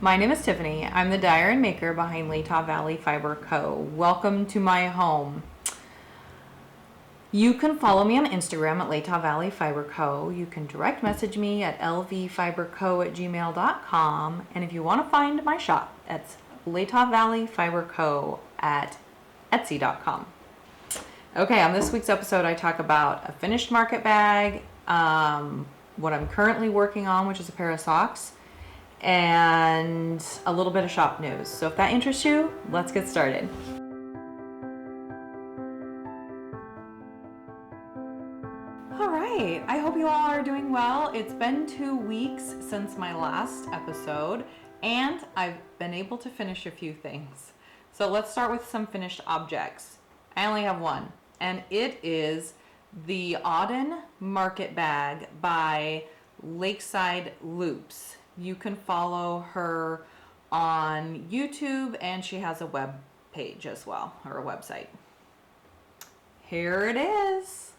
My name is Tiffany. I'm the dyer and maker behind Latah Valley Fiber Co. Welcome to my home. You can follow me on Instagram at Latah Valley Fiber Co. You can direct message me at lvfiberco@gmail.com. And if you want to find my shop, it's Latah Valley Fiber Co. at etsy.com. Okay, on this week's episode, I talk about a finished market bag, what I'm currently working on, which is a pair of socks, and a little bit of shop news. So if that interests you, let's get started. All right, I hope you all are doing well. It's been 2 weeks since my last episode, and I've been able to finish a few things. So let's start with some finished objects. I only have one, and it is the Auden Market Bag by Lakeside Loops. You can follow her on YouTube, and she has a web page as well, or a website. Here it is.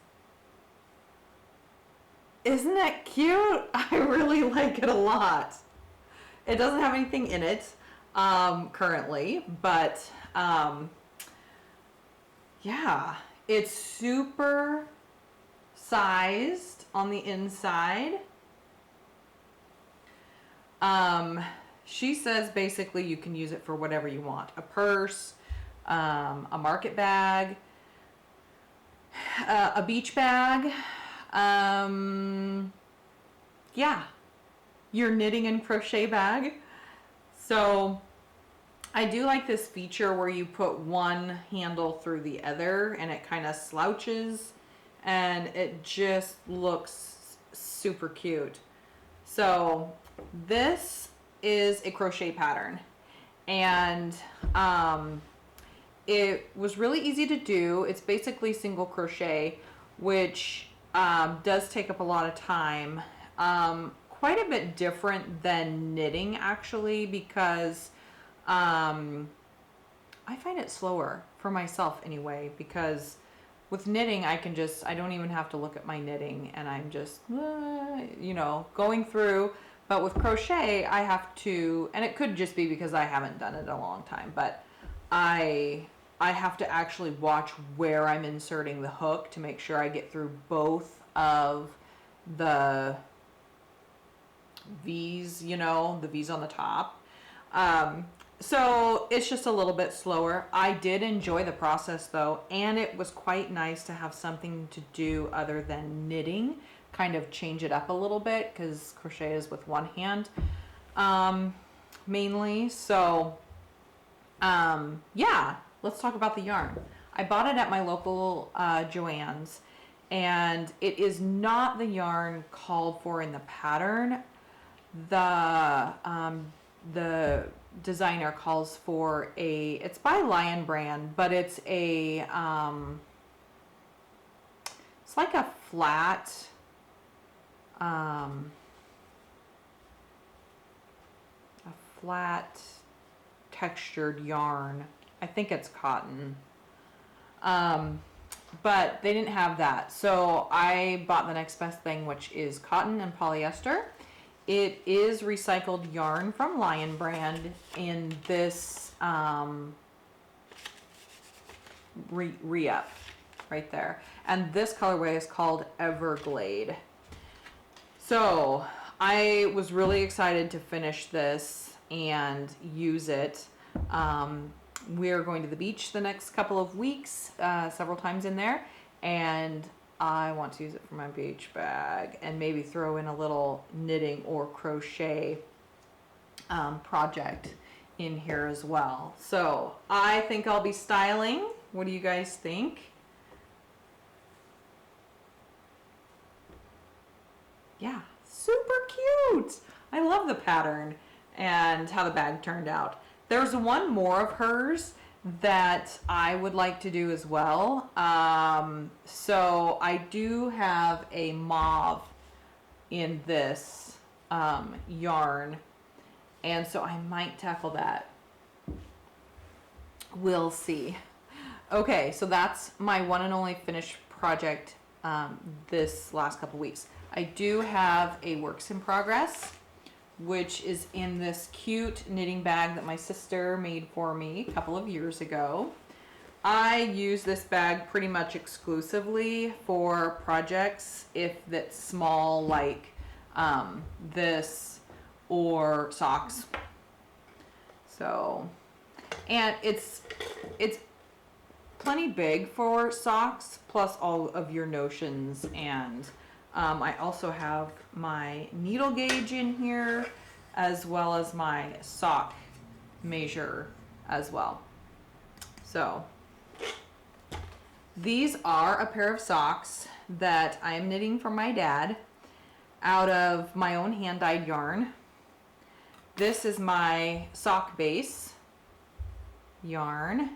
Isn't that cute? I really like it a lot. It doesn't have anything in it currently, but yeah, it's super sized on the inside. She says basically you can use it for whatever you want. A purse, a market bag, a beach bag, yeah, your knitting and crochet bag. So I do like this feature where you put one handle through the other and it kind of slouches and it just looks super cute. So this is a crochet pattern, and it was really easy to do. It's basically single crochet, which does take up a lot of time. Quite a bit different than knitting actually, because I find it slower for myself anyway, because with knitting I don't even have to look at my knitting and I'm just going through. But with crochet, I have to, and it could just be because I haven't done it in a long time, but I have to actually watch where I'm inserting the hook to make sure I get through both of the V's, the V's on the top. So it's just a little bit slower. I did enjoy the process though, and it was quite nice to have something to do other than knitting. Kind of change it up a little bit, because crochet is with one hand mainly. So yeah, let's talk about the yarn. I bought it at my local Joann's, and it is not the yarn called for in the pattern. The designer calls for it's by Lion brand, but it's it's like a flat textured yarn. I think it's cotton. But they didn't have that. So I bought the next best thing, which is cotton and polyester. It is recycled yarn from Lion brand in this re-up right there. And this colorway is called Everglade. So I was really excited to finish this and use it. We're going to the beach the next couple of weeks, several times in there, and I want to use it for my beach bag and maybe throw in a little knitting or crochet project in here as well. So I think I'll be styling. What do you guys think? Yeah, super cute. I love the pattern and how the bag turned out. There's one more of hers that I would like to do as well. So I do have a mauve in this yarn, and so I might tackle that. We'll see. Okay, so that's my one and only finished project this last couple weeks. I do have a works in progress, which is in this cute knitting bag that my sister made for me a couple of years ago. I use this bag pretty much exclusively for projects if that's small, like this or socks. So, and it's plenty big for socks, plus all of your notions. And I also have my needle gauge in here, as well as my sock measure as well. So these are a pair of socks that I am knitting for my dad out of my own hand-dyed yarn. This is my sock base yarn.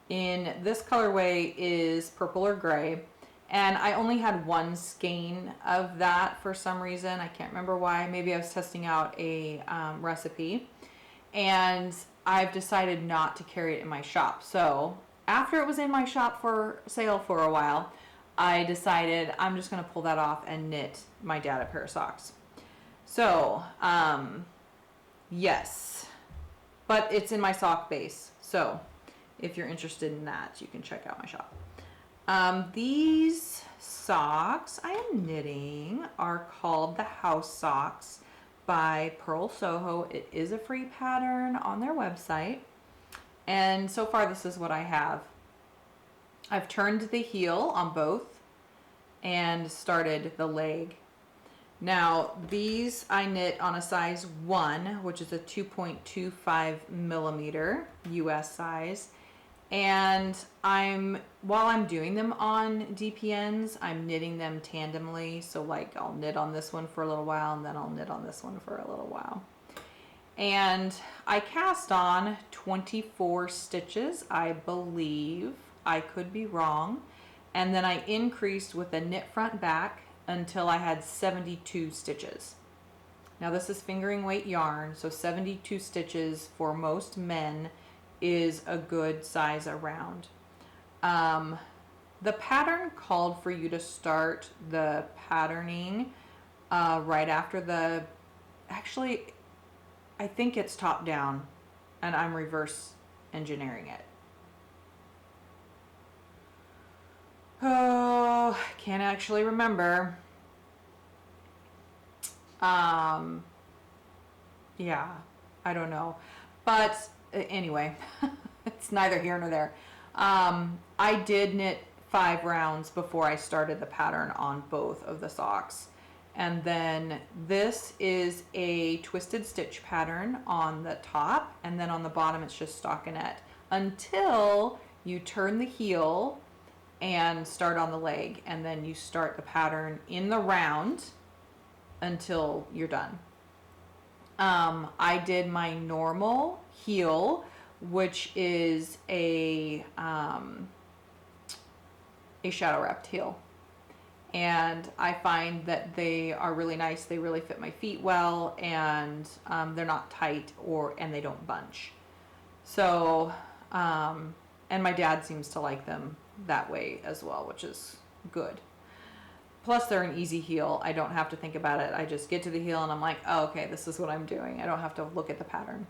In this colorway is purple or gray, and I only had one skein of that for some reason. I can't remember why. Maybe I was testing out a recipe, and I've decided not to carry it in my shop. So after it was in my shop for sale for a while, I decided I'm just going to pull that off and knit my dad a pair of socks. So yes, but it's in my sock base. So if you're interested in that, you can check out my shop. These socks I am knitting are called the House Socks by Pearl Soho. It is a free pattern on their website. And so far this is what I have. I've turned the heel on both and started the leg. Now these I knit on a size 1, which is a 2.25 millimeter US size. And while I'm doing them on DPNs, I'm knitting them tandemly. So like I'll knit on this one for a little while, and then I'll knit on this one for a little while. And I cast on 24 stitches, I believe. I could be wrong. And then I increased with a knit front back until I had 72 stitches. Now this is fingering weight yarn, so 72 stitches for most men is a good size around. The pattern called for you to start the patterning right after actually I think it's top down, and I'm reverse engineering it. Oh, can't actually remember. Yeah, I don't know. But anyway, it's neither here nor there. I did knit 5 rounds before I started the pattern on both of the socks. And then this is a twisted stitch pattern on the top, and then on the bottom it's just stockinette until you turn the heel and start on the leg, and then you start the pattern in the round until you're done. I did my normal heel, which is a shadow wrapped heel. And I find that they are really nice. They really fit my feet well, and they're not tight and they don't bunch. So, and my dad seems to like them that way as well, which is good. Plus they're an easy heel. I don't have to think about it. I just get to the heel and I'm like, oh, okay, this is what I'm doing. I don't have to look at the pattern.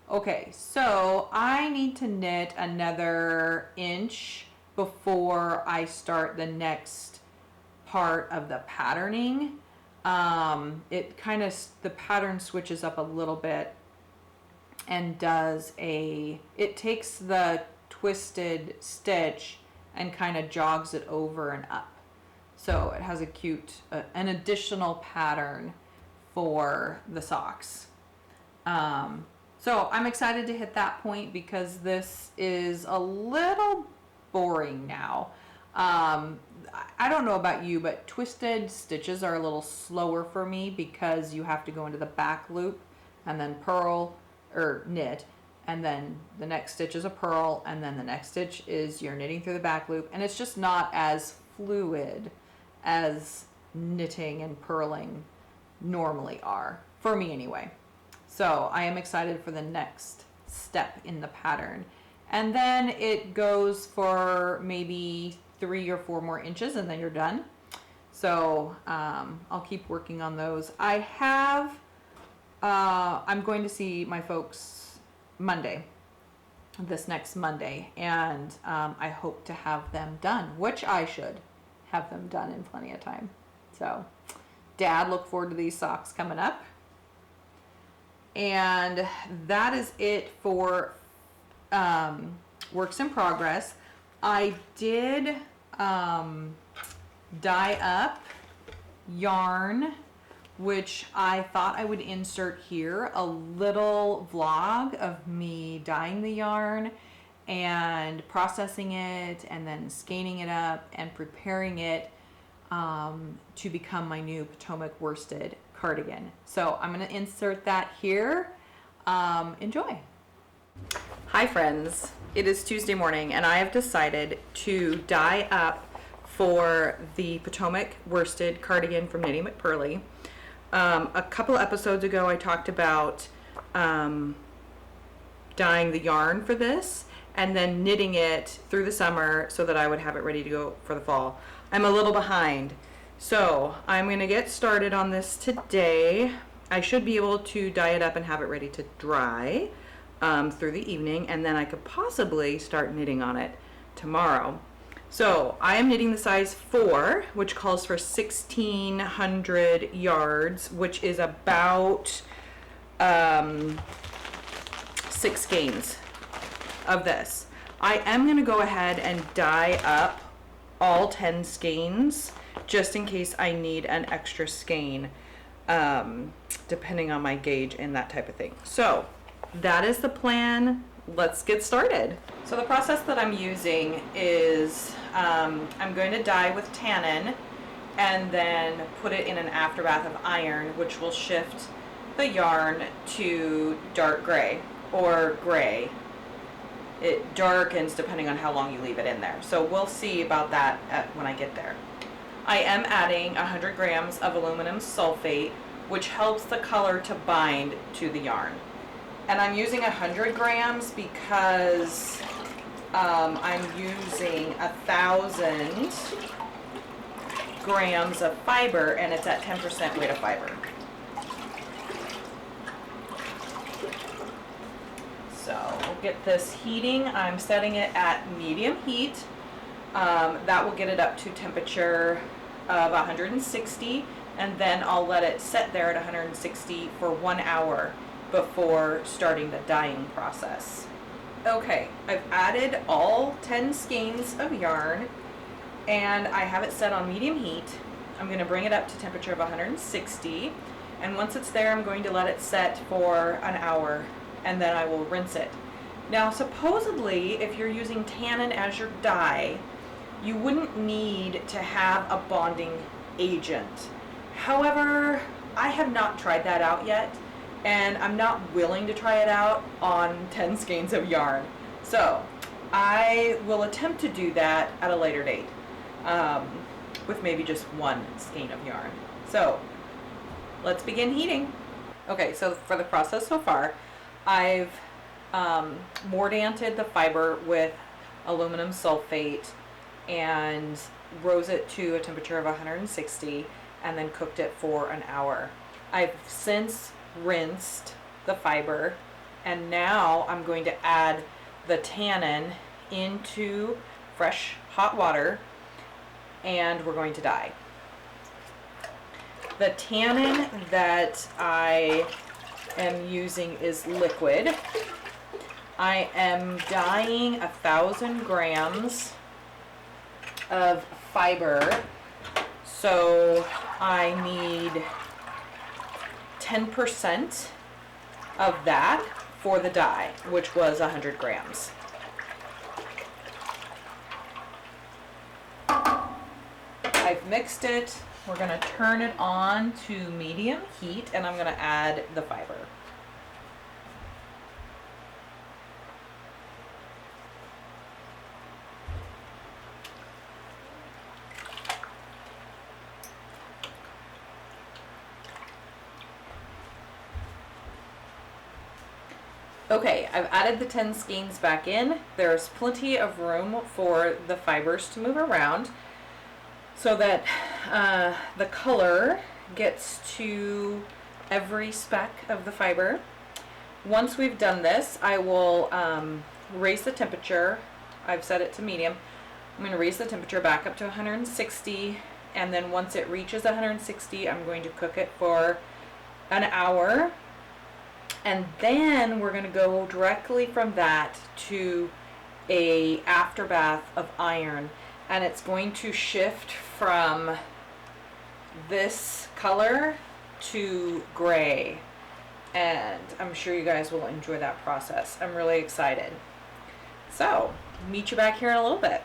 Okay, so I need to knit another inch before I start the next part of the patterning. It kind of, the pattern switches up a little bit and it takes the twisted stitch and kind of jogs it over and up. So it has a cute, an additional pattern for the socks. So I'm excited to hit that point because this is a little boring now. I don't know about you, but twisted stitches are a little slower for me because you have to go into the back loop and then purl or knit, and then the next stitch is a purl, and then the next stitch is you're knitting through the back loop, and it's just not as fluid as knitting and purling normally are, for me anyway. So I am excited for the next step in the pattern. And then it goes for maybe 3 or 4 more inches and then you're done. So I'll keep working on those. I have I'm going to see my folks Monday, this next Monday, and I hope to have them done, which I should have them done in plenty of time. So, Dad, look forward to these socks coming up. And that is it for works in progress. I did dye up yarn, which I thought I would insert here, a little vlog of me dyeing the yarn and processing it and then scanning it up and preparing it to become my new Potomac worsted cardigan. So I'm going to insert that here. Enjoy. Hi friends, it is Tuesday morning and I have decided to dye up for the Potomac worsted cardigan from KnittyMcPurly. A couple episodes ago I talked about dyeing the yarn for this and then knitting it through the summer so that I would have it ready to go for the fall. I'm a little behind, so I'm going to get started on this today. I should be able to dye it up and have it ready to dry through the evening, and then I could possibly start knitting on it tomorrow. So I am knitting the size 4, which calls for 1,600 yards, which is about 6 skeins of this. I am going to go ahead and dye up all 10 skeins just in case I need an extra skein, depending on my gauge and that type of thing. So that is the plan. Let's get started. So the process that I'm using is I'm going to dye with tannin and then put it in an afterbath of iron, which will shift the yarn to dark gray or gray. It darkens depending on how long you leave it in there. So we'll see about that when I get there. I am adding 100 grams of aluminum sulfate, which helps the color to bind to the yarn. And I'm using 100 grams because I'm using 1,000 grams of fiber and it's at 10% weight of fiber. So we'll get this heating. I'm setting it at medium heat. That will get it up to temperature of 160, and then I'll let it set there at 160 for 1 hour before starting the dyeing process. Okay, I've added all 10 skeins of yarn and I have it set on medium heat. I'm going to bring it up to temperature of 160, and once it's there I'm going to let it set for an hour and then I will rinse it. Now supposedly if you're using tannin as your dye, you wouldn't need to have a bonding agent. However, I have not tried that out yet, and I'm not willing to try it out on 10 skeins of yarn. So I will attempt to do that at a later date with maybe just 1 skein of yarn. So let's begin heating. Okay, so for the process so far, I've mordanted the fiber with aluminum sulfate and rose it to a temperature of 160 and then cooked it for an hour. I've since rinsed the fiber and now I'm going to add the tannin into fresh hot water and we're going to dye. The tannin that I am using is liquid. I am dyeing 1,000 grams of fiber, so I need 10% of that for the dye, which was 100 grams. I've mixed it. We're going to turn it on to medium heat and I'm going to add the fiber. Okay, I've added the 10 skeins back in. There's plenty of room for the fibers to move around so that the color gets to every speck of the fiber. Once we've done this, I will raise the temperature. I've set it to medium. I'm going to raise the temperature back up to 160, and then once it reaches 160, I'm going to cook it for an hour, and then we're going to go directly from that to a afterbath of iron, and it's going to shift from this color to gray, and I'm sure you guys will enjoy that process. I'm really excited. So, meet you back here in a little bit.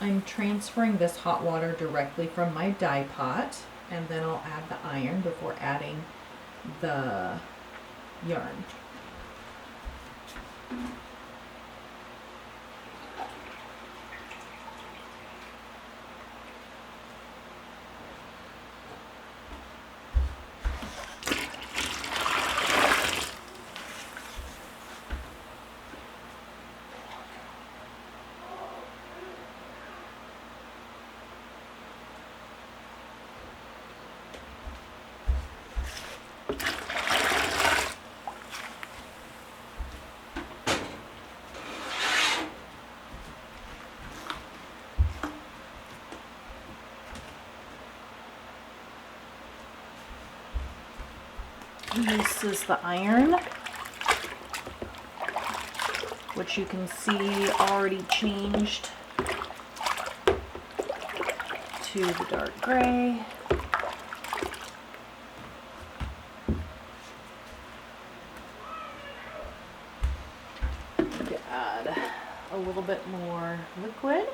I'm transferring this hot water directly from my dye pot, and then I'll add the iron before adding the yarn. This is the iron, which you can see already changed to the dark gray. I'm going to add a little bit more liquid.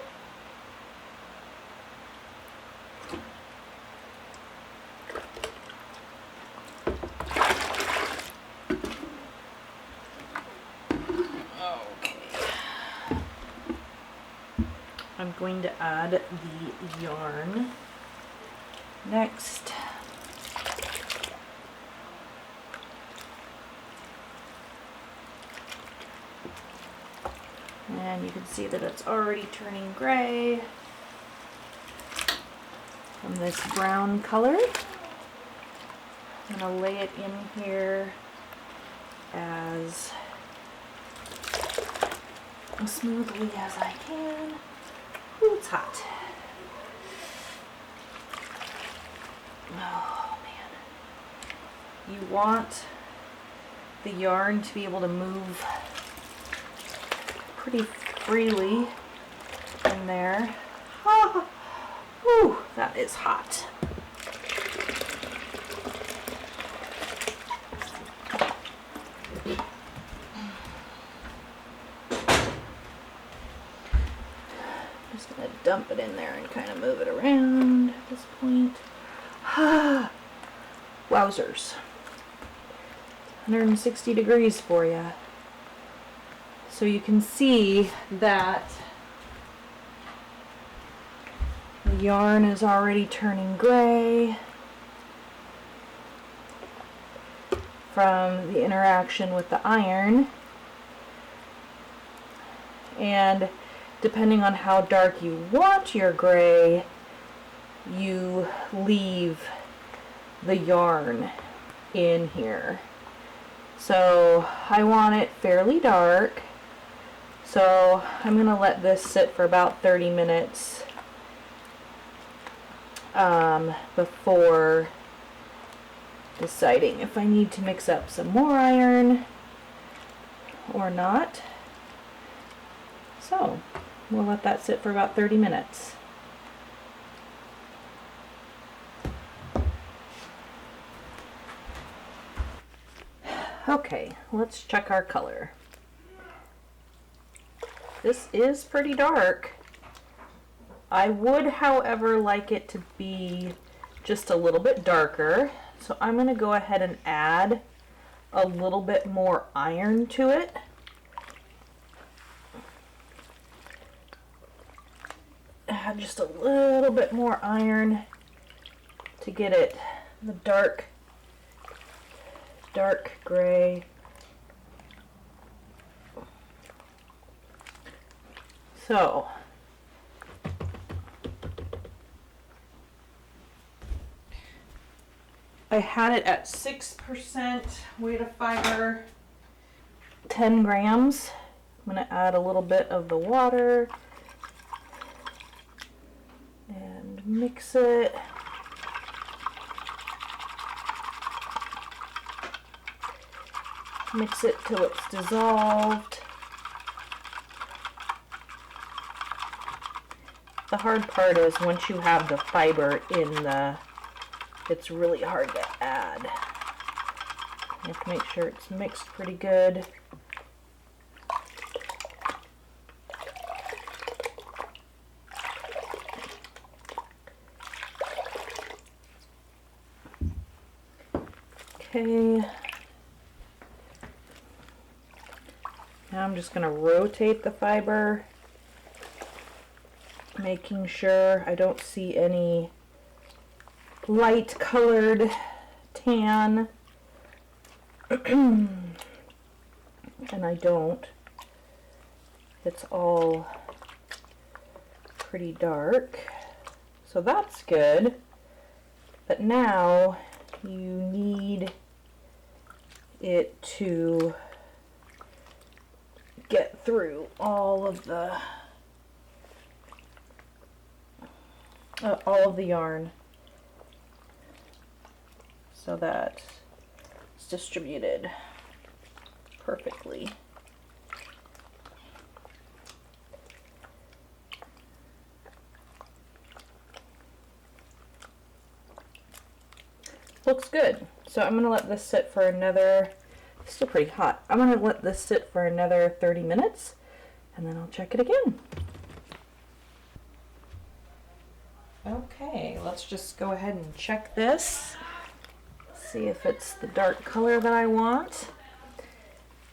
I'm going to add the yarn next. And you can see that it's already turning gray from this brown color. I'm going to lay it in here as smoothly as I can. Ooh, it's hot. Oh man. You want the yarn to be able to move pretty freely in there. Ah, ooh, that is hot. Just gonna dump it in there and kind of move it around at this point. Ah, wowzers. 160 degrees for you. So you can see that the yarn is already turning gray from the interaction with the iron. And depending on how dark you want your gray, you leave the yarn in here. So I want it fairly dark, so I'm going to let this sit for about 30 minutes before deciding if I need to mix up some more iron or not. So we'll let that sit for about 30 minutes. Okay, let's check our color. This is pretty dark. I would, however, like it to be just a little bit darker. So I'm going to go ahead and add a little bit more iron to it. add just a little bit more iron to get it the dark gray. So I had it at 6% weight of fiber, 10 grams. I'm going to add a little bit of the water and mix it. Mix it till it's dissolved. The hard part is once you have the fiber in it's really hard to add. You have to make sure it's mixed pretty good. Okay. Now I'm just going to rotate the fiber, making sure I don't see any light colored tan. And I don't. It's all pretty dark. So that's good. But now you need it to get through all of the yarn so that it's distributed perfectly. Looks good. So I'm going to let this sit for another, it's still pretty hot. I'm going to let this sit for another 30 minutes and then I'll check it again. Okay, let's just go ahead and check this. See if it's the dark color that I want.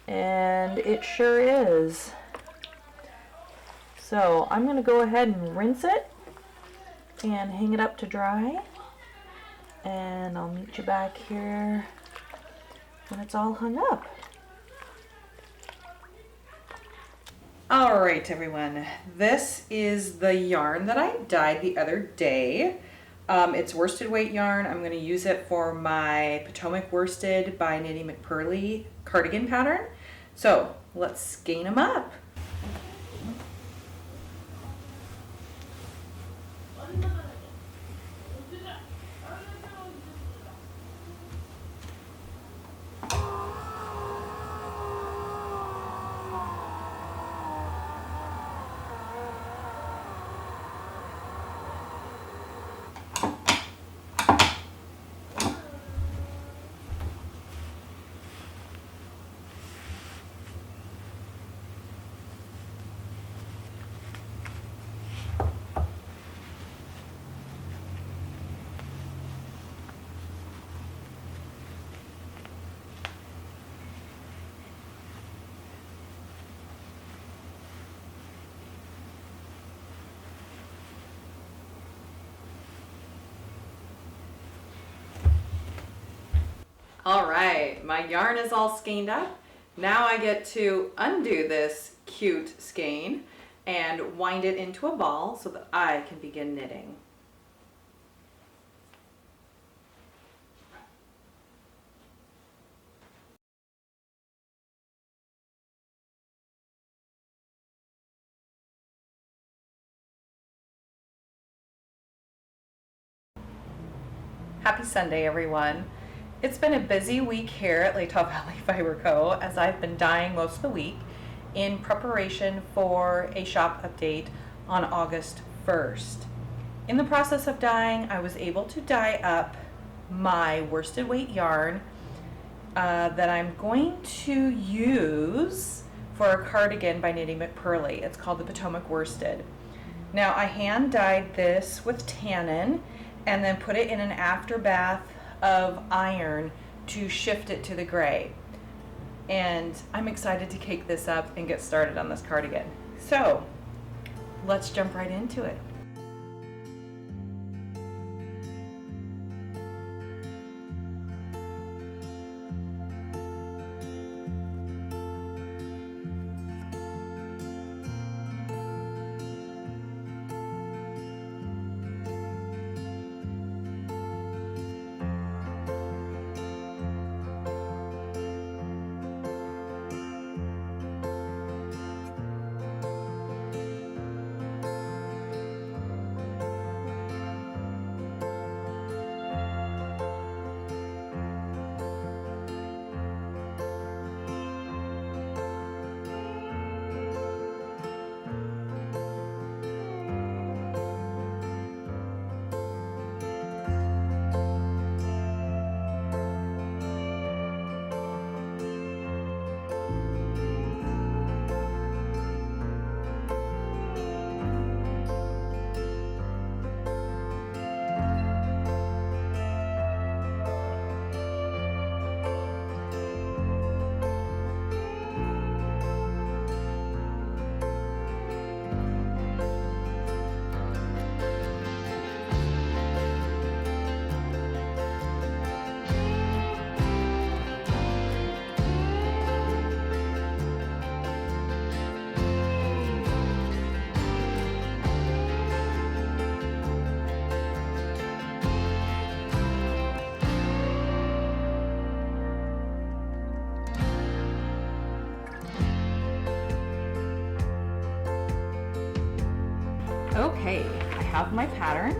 And it sure is. So I'm going to go ahead and rinse it and hang it up to dry. And I'll meet you back here when it's all hung up. All right, everyone. This is the yarn that I dyed the other day. It's worsted weight yarn. I'm going to use it for my Potomac worsted by KnittyMcPurly cardigan pattern. So let's skein them up. All right, my yarn is all skeined up. Now I get to undo this cute skein and wind it into a ball so that I can begin knitting. Happy Sunday, everyone. It's been a busy week here at Latah Valley Fiber Co. as I've been dyeing most of the week in preparation for a shop update on August 1st. In the process of dyeing, I was able to dye up my worsted weight yarn that I'm going to use for a cardigan by KnittyMcPurly. It's called the Potomac worsted. Now I hand dyed this with tannin and then put it in an after bath of iron to shift it to the gray. And I'm excited to cake this up and get started on this cardigan. So let's jump right into it. have my pattern.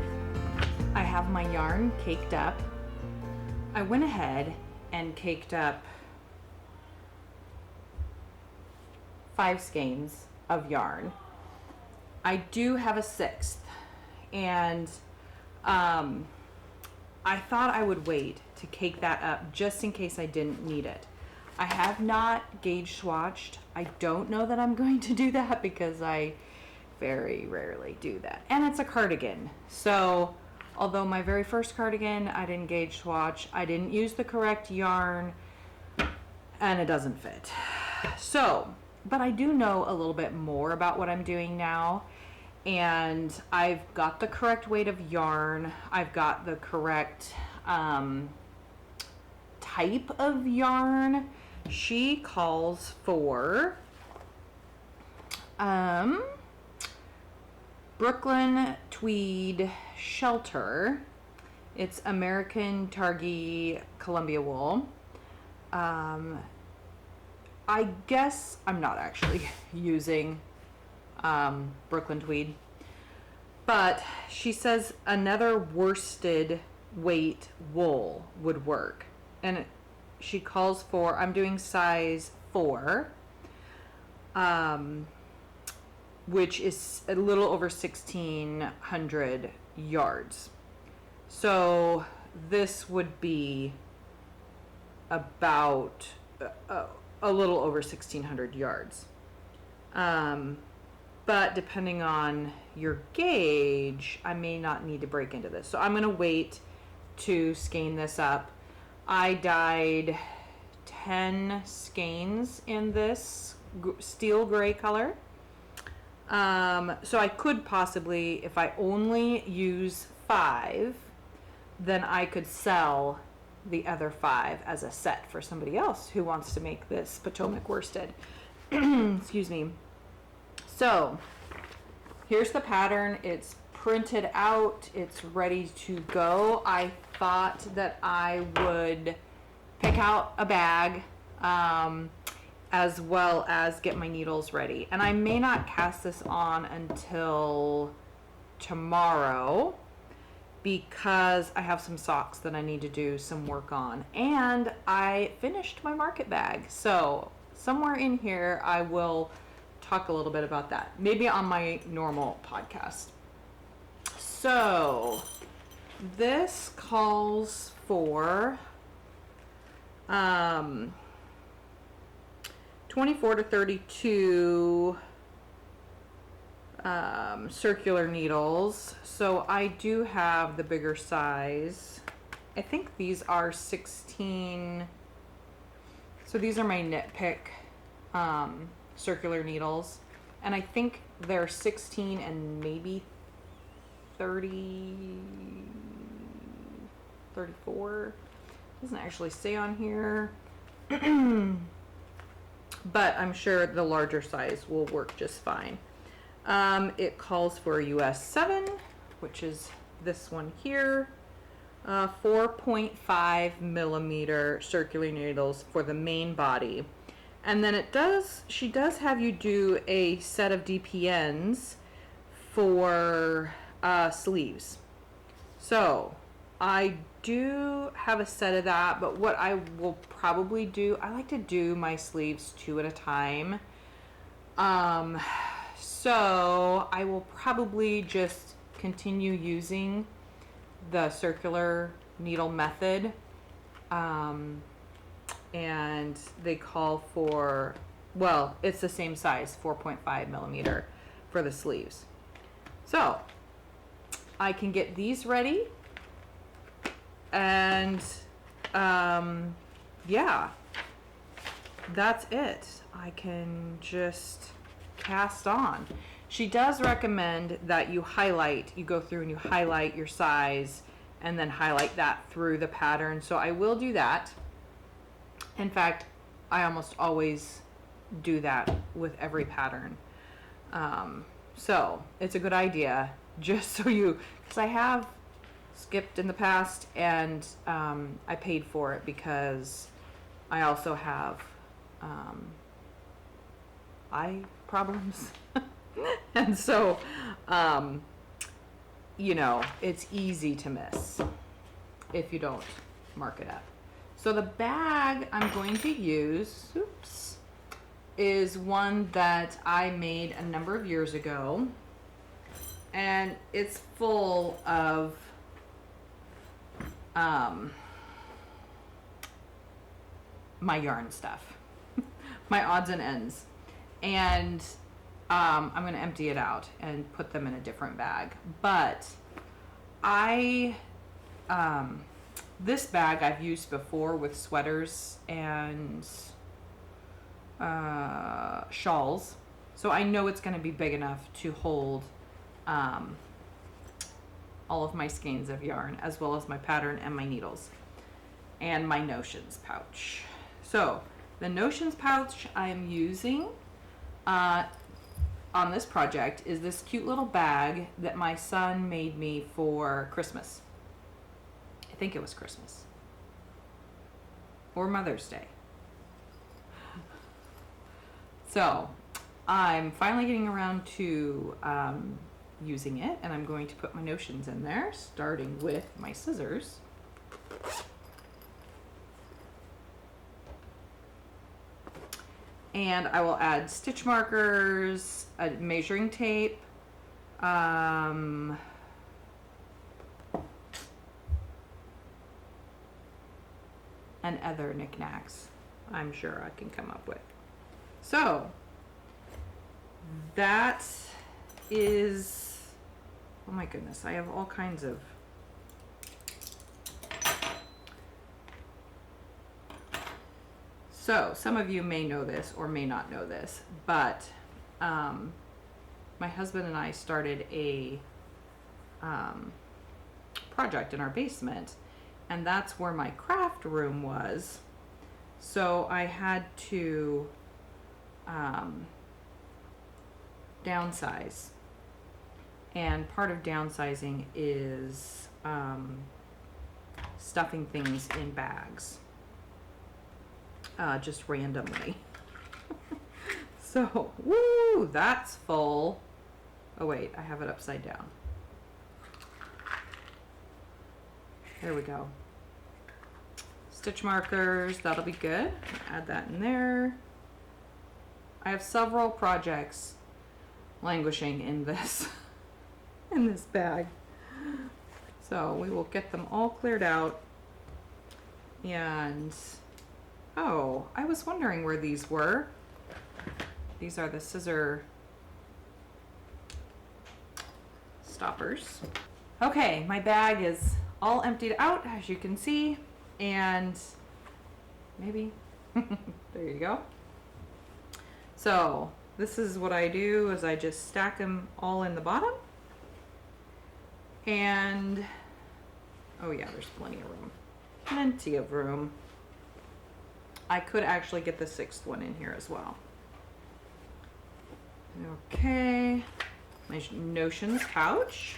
I have my yarn caked up. I went ahead and caked up 5 skeins of yarn. I do have a 6th, and I thought I would wait to cake that up just in case I didn't need it. I have not gauge swatched. I don't know that I'm going to do that because I very rarely do that. And it's a cardigan. So although my very first cardigan, I didn't gauge swatch, I didn't use the correct yarn, and it doesn't fit. So, but I do know a little bit more about what I'm doing now. And I've got the correct weight of yarn. I've got the correct type of yarn. She calls for Brooklyn tweed shelter. It's American Targhee Columbia wool. I guess I'm not actually using Brooklyn tweed, but she says another worsted weight wool would work, and she calls for, I'm doing size 4, which is a little over 1,600 yards. So this would be about a little over 1,600 yards. But depending on your gauge, I may not need to break into this. So I'm going to wait to skein this up. I dyed 10 skeins in this steel gray color. So I could possibly, if I only use 5, then I could sell the other 5 as a set for somebody else who wants to make this Potomac worsted. Excuse me. So here's the pattern. It's printed out. It's ready to go. I thought that I would pick out a bag as well as get my needles ready. And I may not cast this on until tomorrow because I have some socks that I need to do some work on. And I finished my market bag. So somewhere in here I will talk a little bit about that, maybe on my normal podcast. So this calls for 24 to 32 circular needles. So I do have the bigger size. I think these are 16. So these are my Knit Pick circular needles, and I think they're 16 and maybe 30, 34. Doesn't actually say on here. But I'm sure the larger size will work just fine. It calls for a US 7, which is this one here. 4.5 millimeter circular needles for the main body. And then she does have you do a set of DPNs for sleeves. So I do have a set of that, but what I will probably do, I like to do my sleeves 2 at a time. So I will probably just continue using the circular needle method. And they call for, well, it's the same size, 4.5 millimeter for the sleeves. So I can get these ready, and yeah, that's it. I can just cast on. She does recommend that you go through and you highlight your size and then highlight that through the pattern. So I will do that. In fact, I almost always do that with every pattern. So it's a good idea, just so because I have skipped in the past, and I paid for it because I also have eye problems. And so you know, it's easy to miss if you don't mark it up. So the bag I'm going to use, oops, is one that I made a number of years ago, and it's full of my yarn stuff, my odds and ends, and I'm going to empty it out and put them in a different bag. But this bag I've used before with sweaters and shawls, so I know it's going to be big enough to hold all of my skeins of yarn, as well as my pattern and my needles and my notions pouch. So the notions pouch I'm using on this project is this cute little bag that my son made me for Christmas. I think it was Christmas or Mother's Day. So I'm finally getting around to using it, and I'm going to put my notions in there, starting with my scissors. And I will add stitch markers, a measuring tape, and other knickknacks I'm sure I can come up with. So that is, oh my goodness, I have all kinds of So some of you may know this or may not know this, but my husband and I started a project in our basement, and that's where my craft room was. So I had to downsize, and part of downsizing is stuffing things in bags. Just randomly. So, woo, that's full. Oh wait, I have it upside down. There we go. Stitch markers, that'll be good. Add that in there. I have several projects languishing in this in this bag. So we will get them all cleared out. And oh, I was wondering where these were. These are the scissor stoppers. Okay, my bag is all emptied out, as you can see, and maybe, there you go. So this is what I do, is I just stack them all in the bottom. And, oh yeah, there's plenty of room. Plenty of room. I could actually get the sixth one in here as well. Okay, my notions pouch,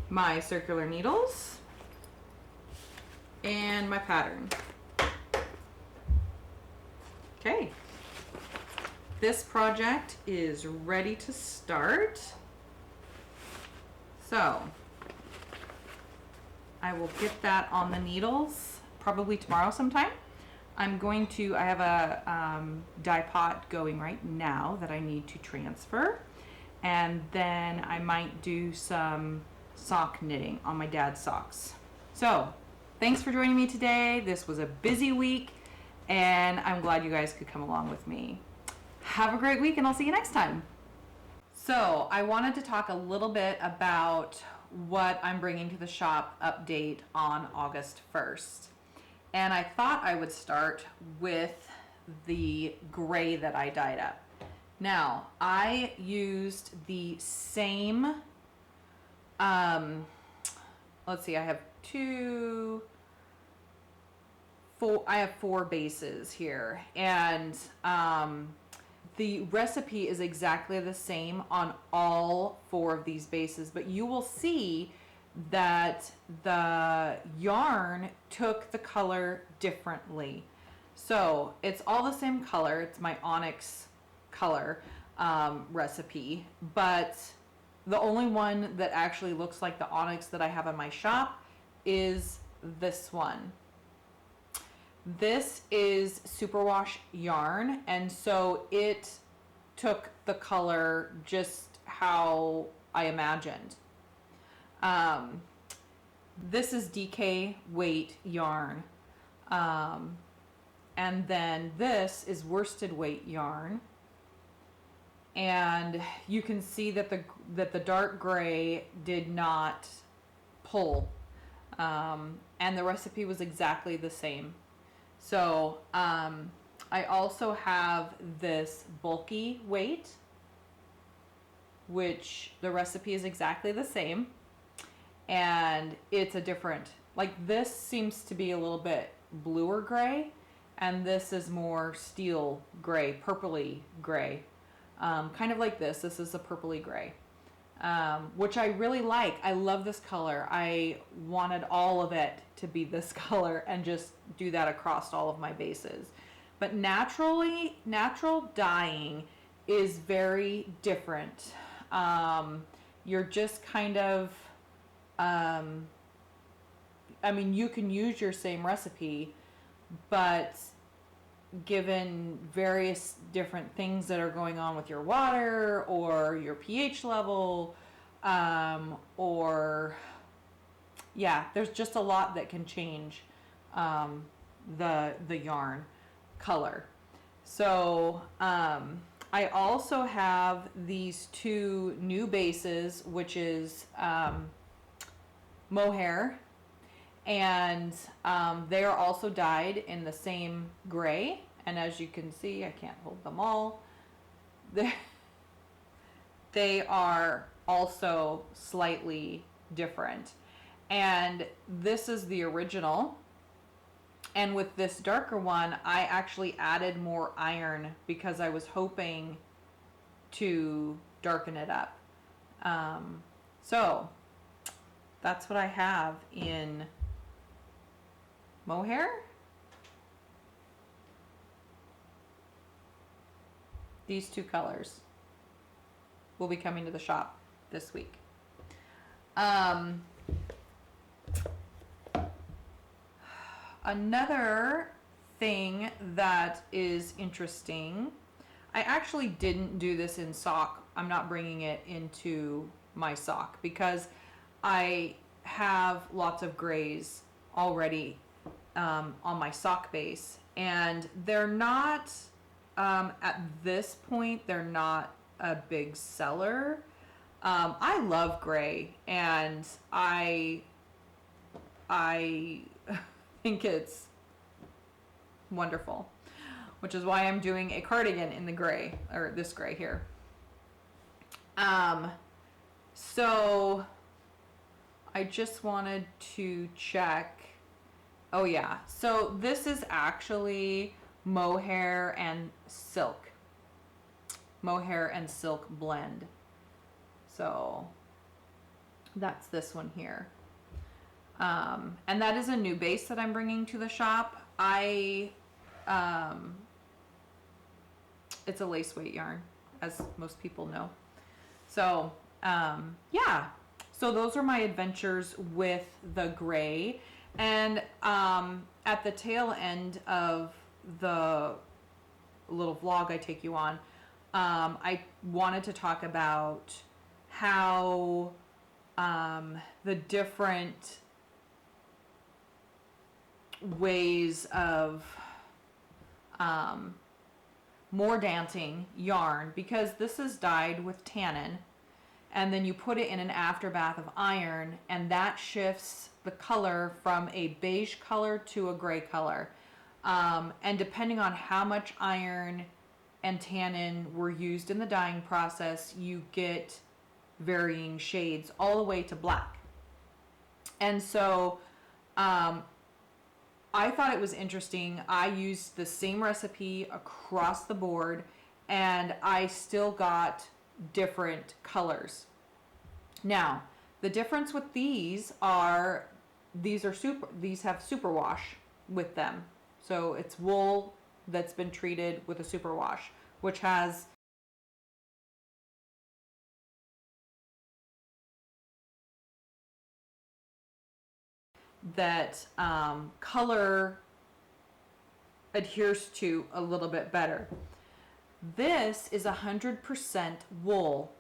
my circular needles, and my pattern. Okay, this project is ready to start. So I will get that on the needles probably tomorrow sometime. I have a dye pot going right now that I need to transfer. And then I might do some sock knitting on my dad's socks. So thanks for joining me today. This was a busy week, and I'm glad you guys could come along with me. Have a great week, and I'll see you next time. So I wanted to talk a little bit about what I'm bringing to the shop update on August 1st. And I thought I would start with the gray that I dyed up. Now, I used the same, let's see, I have four bases here. And the recipe is exactly the same on all four of these bases, but you will see that the yarn took the color differently. So it's all the same color. It's my onyx color. recipe, but the only one that actually looks like the onyx that I have in my shop is this one. This is superwash yarn, and so it took the color just how I imagined. This is DK weight yarn. And then this is worsted weight yarn. And you can see that the dark gray did not pull. And the recipe was exactly the same. So I also have this bulky weight, which the recipe is exactly the same. And it's a different, like this seems to be a little bit bluer gray, and this is more steel gray, purpley gray. Kind of like this. This is a purpley gray, which I really like. I love this color. I wanted all of it to be this color and just do that across all of my bases. But natural dyeing is very different. You're just kind of, I mean, you can use your same recipe, but given various different things that are going on with your water or your pH level, or yeah, there's just a lot that can change the yarn color. So I also have these two new bases, which is mohair, and they are also dyed in the same gray. And as you can see, I can't hold them all. They are also slightly different. And this is the original. And with this darker one, I actually added more iron because I was hoping to darken it up. So that's what I have in mohair. These two colors will be coming to the shop this week. Another thing that is interesting, I actually didn't do this in sock. I'm not bringing it into my sock because I have lots of grays already on my sock base, and they're not, at this point, they're not a big seller. I love gray, and I think it's wonderful, which is why I'm doing a cardigan in the gray, or this gray here. So I just wanted to check. Oh yeah, so this is actually mohair and silk. Mohair and silk blend. So that's this one here. And that is a new base that I'm bringing to the shop. It's a lace weight yarn, as most people know. So yeah, so those are my adventures with the gray. And at the tail end of the little vlog I take you on, I wanted to talk about how the different ways of mordanting yarn, because this is dyed with tannin, and then you put it in an afterbath of iron, and that shifts the color from a beige color to a gray color. And depending on how much iron and tannin were used in the dyeing process, you get varying shades all the way to black. And so I thought it was interesting. I used the same recipe across the board, and I still got different colors. Now, the difference with these have superwash with them. So it's wool that's been treated with a superwash, which has that color adheres to a little bit better. This is 100% wool.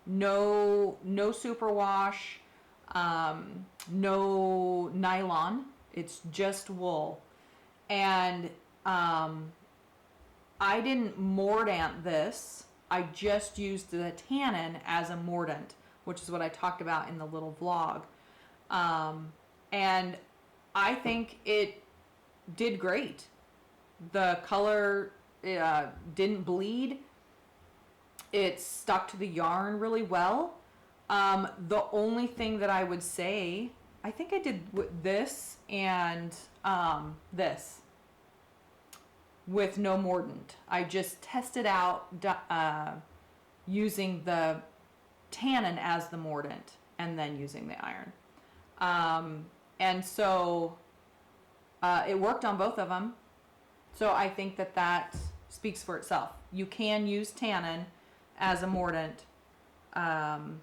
No superwash, no nylon. It's just wool. And I didn't mordant this. I just used the tannin as a mordant, which is what I talked about in the little vlog. And I think it did great. The color didn't bleed. It stuck to the yarn really well. The only thing that I would say, I think I did this and this with no mordant. I just tested out using the tannin as the mordant and then using the iron. And so it worked on both of them. So I think that that speaks for itself. You can use tannin as a mordant on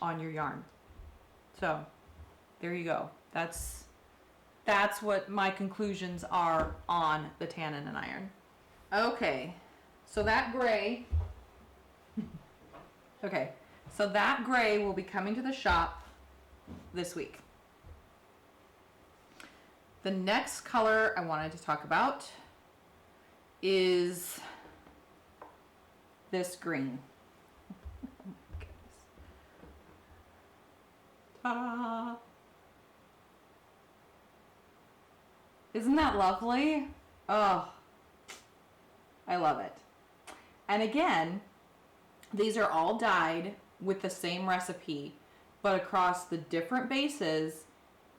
your yarn. So there you go. That's what my conclusions are on the tannin and iron. Okay, so that gray, will be coming to the shop this week. The next color I wanted to talk about is this green. Ta-da! Isn't that lovely? Oh, I love it. And again, these are all dyed with the same recipe, but across the different bases,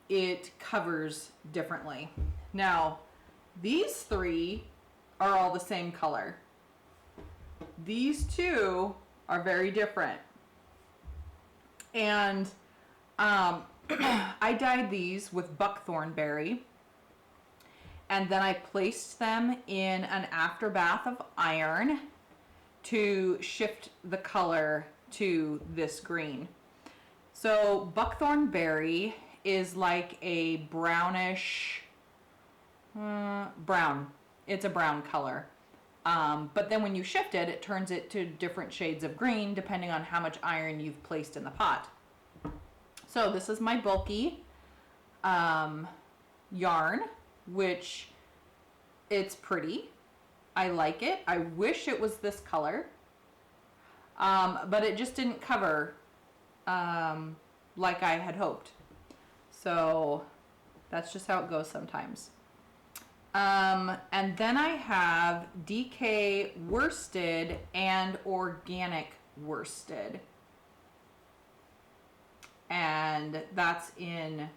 it covers differently. Now, these three are all the same color. These two are very different. And I dyed these with buckthorn berry, and then I placed them in an afterbath of iron to shift the color to this green. So buckthorn berry is like a brownish brown. It's a brown color. But then when you shift it, it turns it to different shades of green depending on how much iron you've placed in the pot. So this is my bulky yarn, which it's pretty. I like it. I wish it was this color, but it just didn't cover like I had hoped. So that's just how it goes sometimes. And then I have DK worsted and organic worsted. And that's in,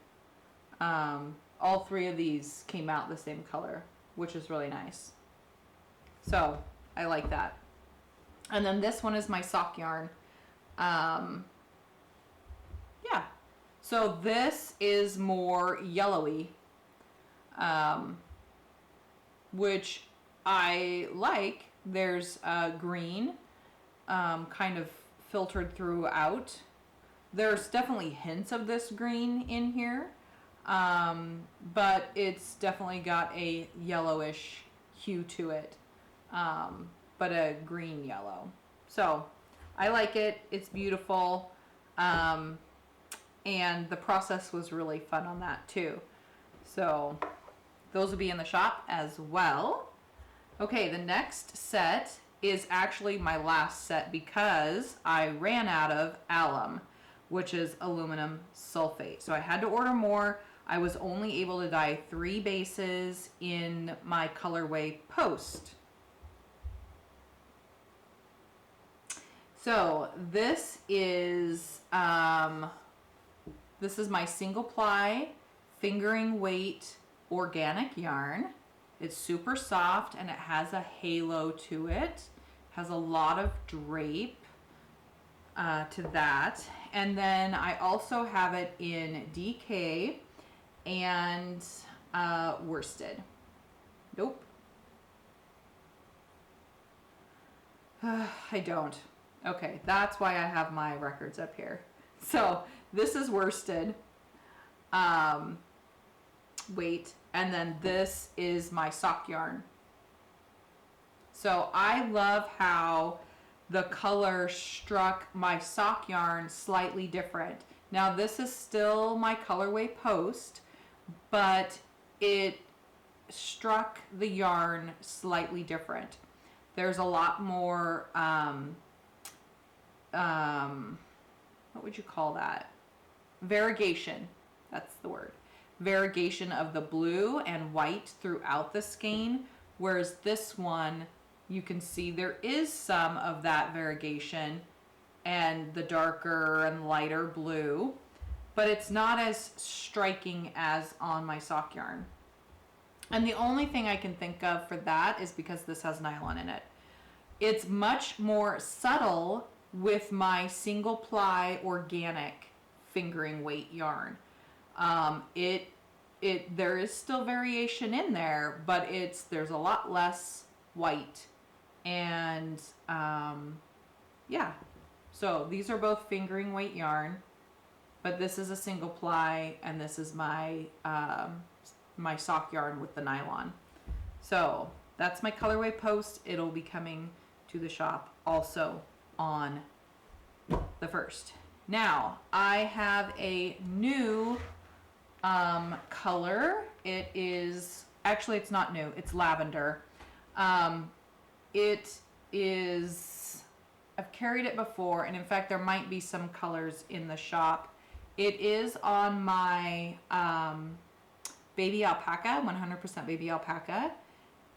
all three of these came out the same color, which is really nice. So I like that. And then this one is my sock yarn. Yeah. So this is more yellowy, which I like. There's green kind of filtered throughout. There's definitely hints of this green in here, but it's definitely got a yellowish hue to it, but a green yellow. So I like it. It's beautiful. And the process was really fun on that too. So those will be in the shop as well. Okay, the next set is actually my last set because I ran out of alum, which is aluminum sulfate. So I had to order more. I was only able to dye 3 bases in my colorway Post. So this is my single ply fingering weight organic yarn. It's super soft and it has a halo to it. Has a lot of drape to that. And then I also have it in DK and worsted. Nope. I don't. Okay, that's why I have my records up here. So this is worsted. weight, and then this is my sock yarn. So I love how the color struck my sock yarn slightly different. Now this is still my colorway post, but it struck the yarn slightly different. There's a lot more, what would you call that? Variegation, that's the word. Variegation of the blue and white throughout the skein, whereas this one, you can see there is some of that variegation and the darker and lighter blue, but it's not as striking as on my sock yarn. And the only thing I can think of for that is because this has nylon in it. It's much more subtle with my single ply organic fingering weight yarn. There is still variation in there, but there's a lot less white. And yeah, so these are both fingering weight yarn, but this is a single ply and this is my my sock yarn with the nylon. So that's my colorway post. It'll be coming to the shop also on the 1st. Now I have a new color. It is, actually it's not new, it's lavender. It is, I've carried it before, and in fact there might be some colors in the shop. It is on my baby alpaca, 100% baby alpaca,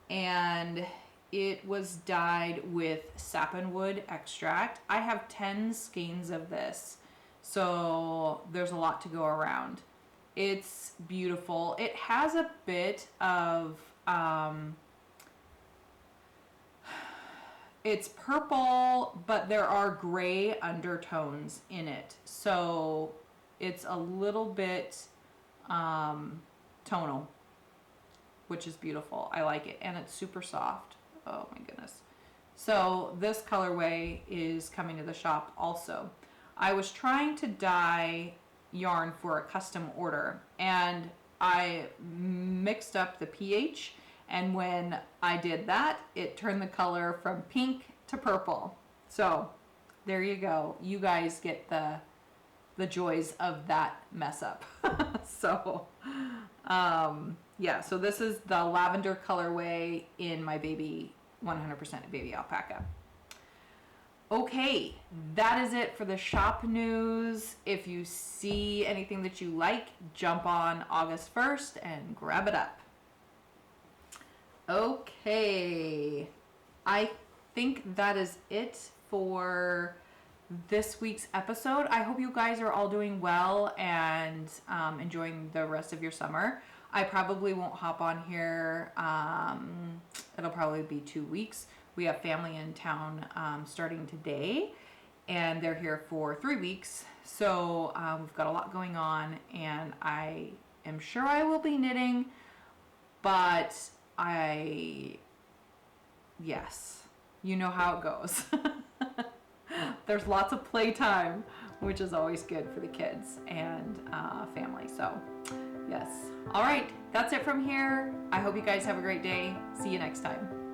and it was dyed with sapwood extract. I have 10 skeins of this, so there's a lot to go around. It's beautiful. It has a bit of it's purple, but there are gray undertones in it, so it's a little bit tonal, which is beautiful. I like it, and it's super soft. Oh my goodness. So this colorway is coming to the shop also. I was trying to dye yarn for a custom order, and I mixed up the pH, and when I did that, it turned the color from pink to purple. So there you go. You guys get the joys of that mess up. So yeah, so this is the lavender colorway in my baby 100% baby alpaca. Okay, that is it for the shop news. If you see anything that you like, jump on August 1st and grab it up. Okay, I think that is it for this week's episode. I hope you guys are all doing well and enjoying the rest of your summer. I probably won't hop on here. It'll probably be 2 weeks. We have family in town starting today, and they're here for 3 weeks. So we've got a lot going on, and I am sure I will be knitting, but yes, you know how it goes. There's lots of playtime, which is always good for the kids and family. So yes. All right, that's it from here. I hope you guys have a great day. See you next time.